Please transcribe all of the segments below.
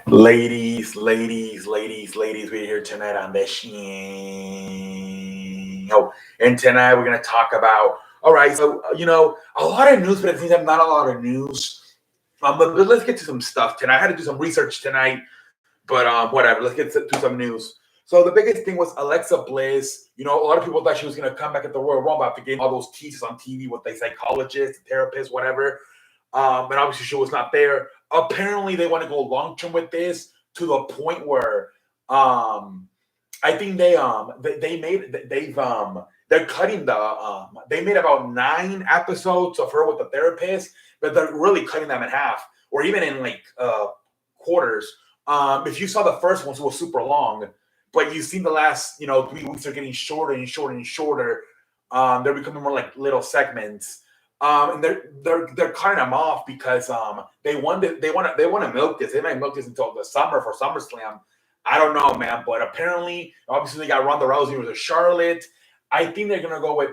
Ladies, we're here tonight on the show. And tonight we're going to talk about, all right, so, a lot of news, but it seems like not a lot of news. But let's get to some stuff tonight. I had to do some research tonight, but whatever. Let's get to some news. So the biggest thing was Alexa Bliss. A lot of people thought she was going to come back at the Royal Rumble after getting all those teases on TV with the psychologists, therapists, whatever. And obviously she was not there. Apparently they want to go long term with this to the point where I think they're cutting they made about 9 episodes of her with the therapist, but they're really cutting them in half or even in like quarters. If you saw the first one, it was super long, but you've seen the last 3 weeks are getting shorter and shorter and shorter. They're becoming more like little segments. And they're cutting them off because they want to milk this. They might milk this until the summer for SummerSlam. I don't know, man. But apparently, obviously, they got Ronda Rousey versus Charlotte. I think they're gonna go with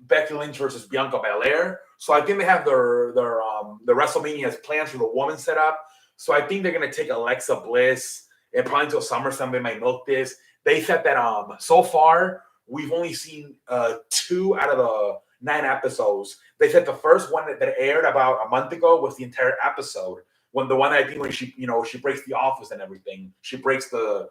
Becky Lynch versus Bianca Belair. So I think they have their WrestleMania's plans for the woman set up. So I think they're gonna take Alexa Bliss and probably until SummerSlam they might milk this. They said that so far we've only seen 2 out of the 9 episodes. They said the first one that aired about a month ago was the entire episode. When the one I think when she breaks the office and everything, she breaks the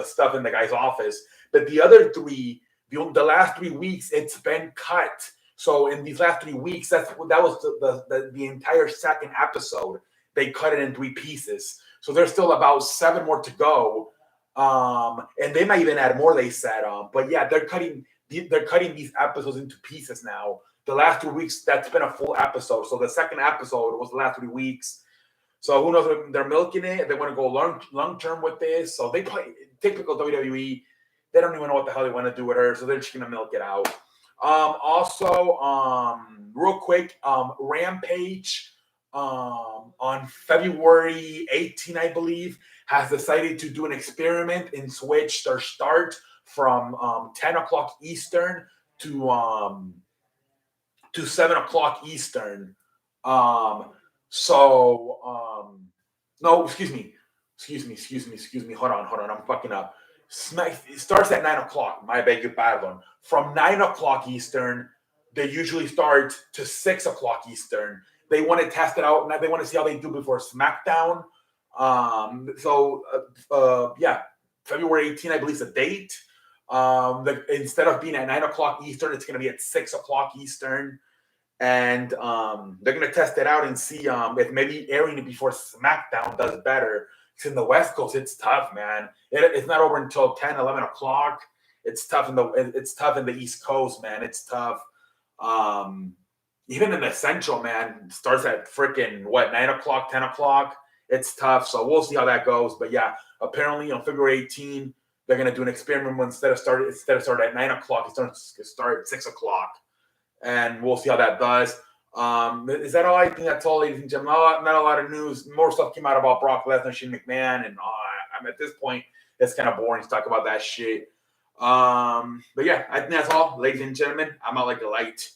stuff in the guy's office. But the other 3, the last 3 weeks, it's been cut. So in these last 3 weeks, that was the entire second episode. They cut it in 3 pieces. So there's still about 7 more to go. And they might even add more. They said, but yeah, they're cutting these episodes into pieces now. The last 2 weeks, that's been a full episode. So the second episode was the last 3 weeks. So who knows? They're milking it. They want to go long term with this. So they play typical WWE. They don't even know what the hell they want to do with her. So they're just gonna milk it out. Also, real quick, Rampage on February 18, I believe, has decided to do an experiment and switch their start from 10 o'clock Eastern to 7 o'clock Eastern. No, excuse me. Hold on. I'm fucking up. It starts at 9 o'clock. My beg your pardon. From 9 o'clock Eastern, they usually start to 6 o'clock Eastern. They want to test it out. They want to see how they do before SmackDown. February 18, I believe, is the date. Instead of being at 9 o'clock Eastern, it's going to be at 6 o'clock Eastern. And they're going to test it out and see if maybe airing it before SmackDown does better. Because in the West Coast, it's tough, man. It's not over until 10, 11 o'clock. It's tough in the East Coast, man. It's tough. Even in the Central, man, it starts at freaking 9 o'clock, 10 o'clock. It's tough. So we'll see how that goes. But yeah, apparently on February 18, they're going to do an experiment where instead of starting at 9 o'clock, it's going to start at 6 o'clock. And we'll see how that does. Is that all? I think that's all, ladies and gentlemen. Not a lot of news. More stuff came out about Brock Lesnar, Shane McMahon, and I'm at this point, it's kind of boring to talk about that shit. But yeah, I think that's all, ladies and gentlemen. I'm out like a light.